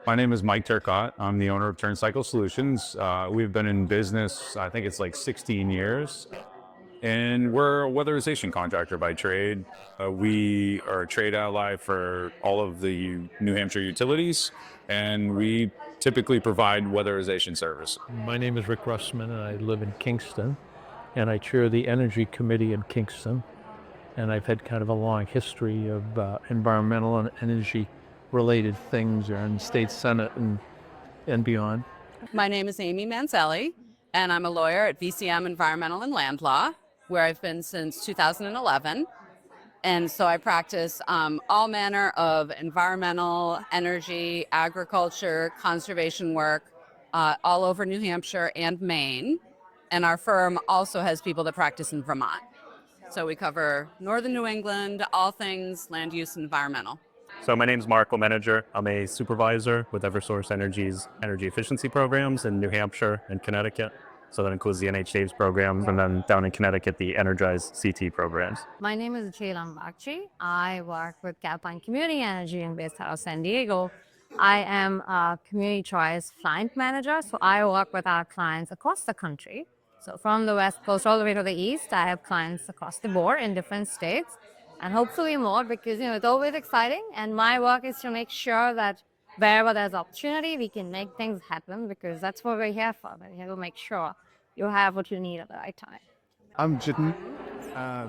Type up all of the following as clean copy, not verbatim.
My name is Mike Turcott. I'm the owner of Turn Cycle Solutions. We've been in business, I think it's like 16 years, and we're a weatherization contractor by trade. We are a trade ally for all of the New Hampshire utilities, and we typically provide weatherization service. My name is Rick Russman, and I live in Kingston, and I chair the Energy Committee in Kingston. And I've had kind of a long history of environmental and energy-related things in state senate and beyond. My name is Amy Manzelli, and I'm a lawyer at VCM Environmental and Land Law, where I've been since 2011. And so I practice all manner of environmental, energy, agriculture, conservation work all over New Hampshire and Maine. And our firm also has people that practice in Vermont. So we cover northern New England, all things land use and environmental. So my name's Mark Manager. I'm a supervisor with Eversource Energy's energy efficiency programs in New Hampshire and Connecticut. So that includes the NH programs, and then down in Connecticut, the Energize CT programs. My name is Jaylan Bakchi. I work with Calpine Community Energy and based out of San Diego. I am a Community Choice Client Manager, so I work with our clients across the country. So from the West Coast all the way to the East, I have clients across the board in different states, and hopefully more because, it's always exciting. And my work is to make sure that wherever there's opportunity, we can make things happen because that's what we're here for. We're here to make sure you have what you need at the right time. I'm Jitin,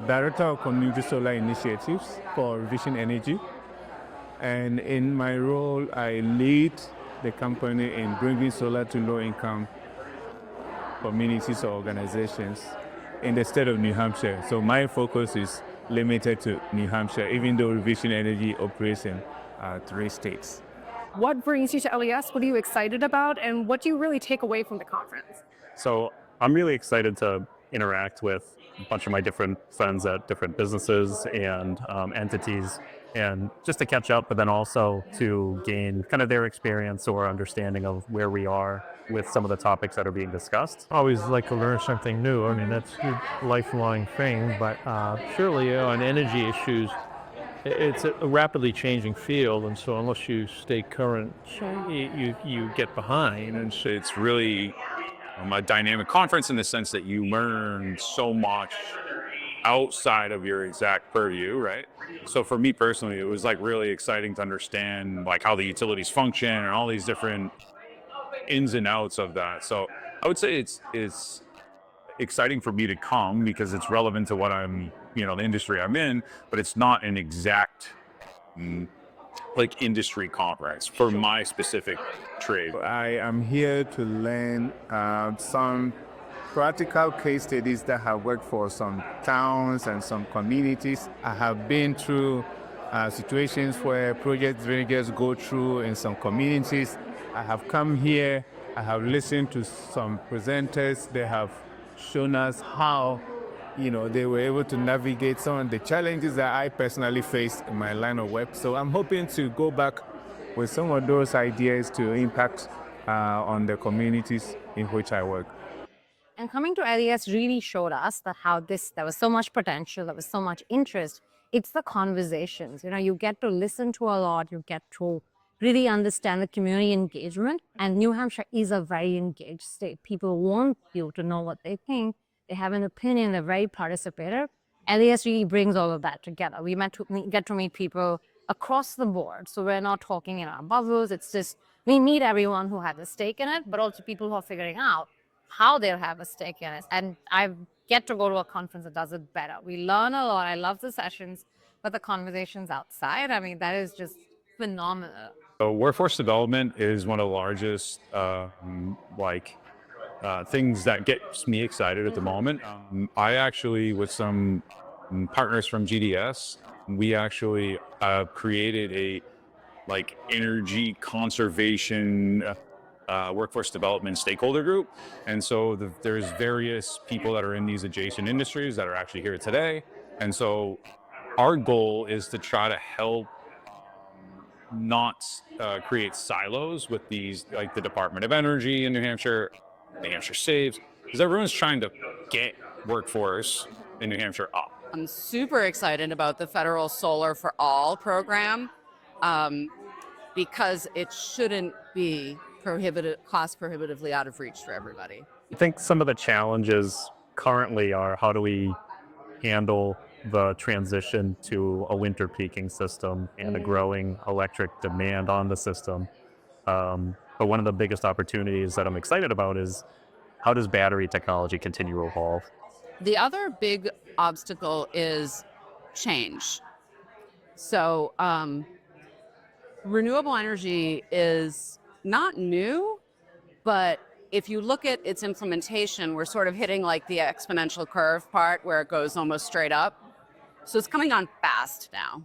Director of Community Solar Initiatives for Vision Energy. And in my role, I lead the company in bringing solar to low-income communities or organizations in the state of New Hampshire. So my focus is limited to New Hampshire, even though Vision Energy operates in 3 states. What brings you to LES? What are you excited about? And what do you really take away from the conference? So I'm really excited to interact with a bunch of my different friends at different businesses and entities, and just to catch up, but then also to gain kind of their experience or understanding of where we are with some of the topics that are being discussed. Always like to learn something new. I mean, that's a lifelong thing, but surely on energy issues, it's a rapidly changing field, and so unless you stay current, you get behind. And so it's really a dynamic conference in the sense that you learn so much outside of your exact purview, right? So for me personally, it was like really exciting to understand like how the utilities function and all these different ins and outs of that. So I would say it's exciting for me to come because it's relevant to what I'm, the industry I'm in, but it's not an exact like industry conference for my specific trade. I am here to learn some practical case studies that have worked for some towns and some communities. I have been through situations where project managers go through in some communities. I have come here, I have listened to some presenters. They have shown us how they were able to navigate some of the challenges that I personally faced in my line of work. So I'm hoping to go back with some of those ideas to impact on the communities in which I work. And coming to LES really showed us that there was so much potential, there was so much interest. It's the conversations. You get to listen to a lot, you get to really understand the community engagement. And New Hampshire is a very engaged state. People want you to know what they think. They have an opinion, they're very participative. LES really brings all of that together. We get to meet people across the board. So we're not talking in our bubbles. It's just, we meet everyone who has a stake in it, but also people who are figuring out how they'll have a stake in it. And I get to go to a conference that does it better. We learn a lot. I love the sessions, but the conversations outside, I mean, that is just phenomenal. So workforce development is one of the largest things that gets me excited at the moment. I actually, with some partners from GDS, we actually created a energy conservation workforce development stakeholder group. And so there's various people that are in these adjacent industries that are actually here today. And so our goal is to try to help not create silos with these, like the Department of Energy in New Hampshire Saves, because everyone's trying to get workforce in New Hampshire up. I'm super excited about the federal Solar for All program. because it shouldn't be cost prohibitively out of reach for everybody. I think some of the challenges currently are how do we handle the transition to a winter peaking system and a growing electric demand on the system. But one of the biggest opportunities that I'm excited about is how does battery technology continue to evolve? The other big obstacle is change. So, renewable energy is not new, but if you look at its implementation, we're sort of hitting like the exponential curve part where it goes almost straight up. So it's coming on fast now.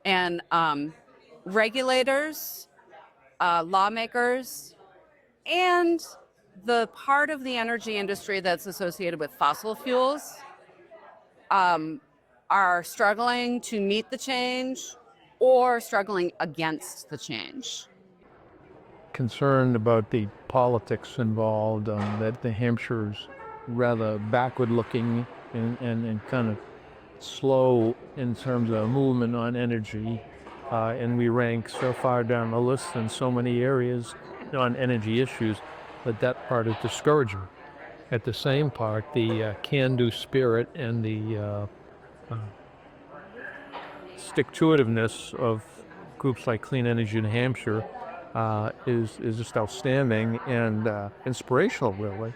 And regulators, lawmakers, and the part of the energy industry that's associated with fossil fuels are struggling to meet the change or struggling against the change. Concerned about the politics involved, that New Hampshire's rather backward looking and kind of slow in terms of movement on energy. And we rank so far down the list in so many areas on energy issues that part is discouraging. At the same part, the can-do spirit and the stick-to-itiveness of groups like Clean Energy New Hampshire is just outstanding and inspirational, really,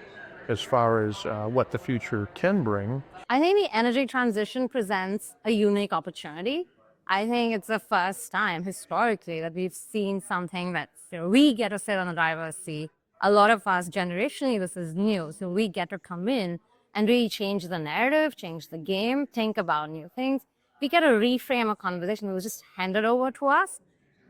as far as what the future can bring. I think the energy transition presents a unique opportunity. I think it's the first time historically that we've seen something that we get to sit on the driver's seat. A lot of us generationally, this is new. So we get to come in and really change the narrative, change the game, think about new things. We get to reframe a conversation that was just handed over to us.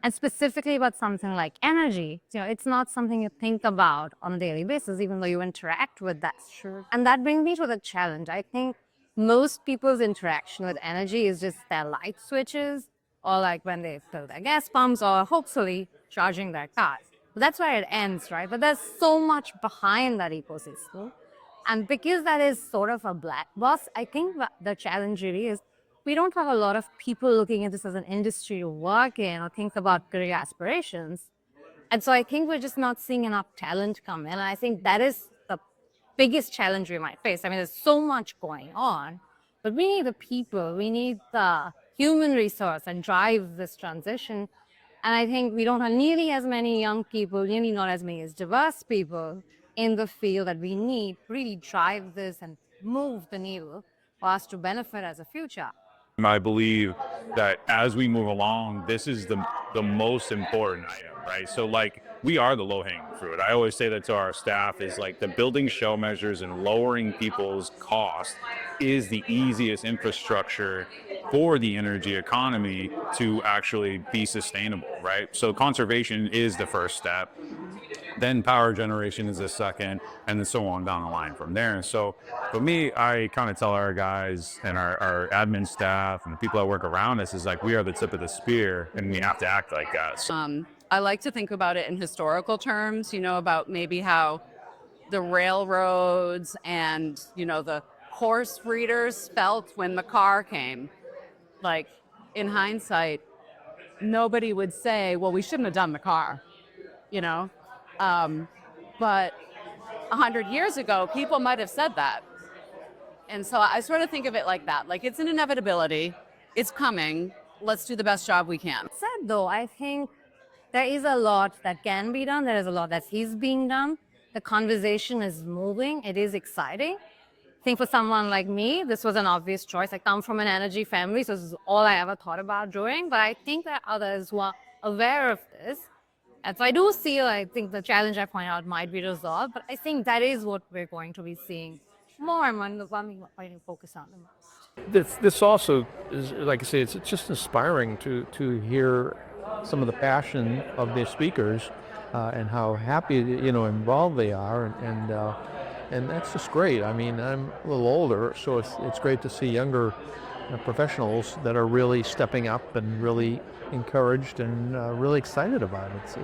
And specifically about something like energy, it's not something you think about on a daily basis, even though you interact with that. Sure. And that brings me to the challenge. I think most people's interaction with energy is just their light switches, or like when they fill their gas pumps, or hopefully charging their cars. But that's where it ends, right? But there's so much behind that ecosystem. And because that is sort of a black box, I think the challenge really is we don't have a lot of people looking at this as an industry to work in or think about career aspirations. And so I think we're just not seeing enough talent come in. And I think that is the biggest challenge we might face. I mean, there's so much going on, but we need the people, we need the human resource and drive this transition. And I think we don't have nearly as many young people, nearly not as many as diverse people in the field that we need to really drive this and move the needle for us to benefit as a future. I believe that as we move along, this is the most important item, right? So like we are the low hanging fruit. I always say that to our staff is like the building show measures and lowering people's cost is the easiest infrastructure for the energy economy to actually be sustainable, right? So conservation is the first step. Then power generation is the second, and then so on down the line from there. So for me, I kind of tell our guys and our admin staff and the people that work around us is like, we are the tip of the spear and we have to act like that. So, I like to think about it in historical terms, about maybe how the railroads and, the horse breeders felt when the car came. Like in hindsight, nobody would say, well, we shouldn't have done the car, you know? But 100 years ago, people might have said that. And so I sort of think of it like that. Like it's an inevitability. It's coming. Let's do the best job we can. Said though, I think there is a lot that can be done. There is a lot that is being done. The conversation is moving. It is exciting. I think for someone like me, this was an obvious choice. I come from an energy family, so this is all I ever thought about doing. But I think that others who are aware of this. And so I do see, I think the challenge I point out might be resolved, but I think that is what we're going to be seeing more and more, the one we're going to focus on the most. This also is, like I say, it's just inspiring to hear some of the passion of their speakers and how happy, involved they are, and that's just great. I mean, I'm a little older, so it's great to see younger professionals that are really stepping up and really encouraged and really excited about it.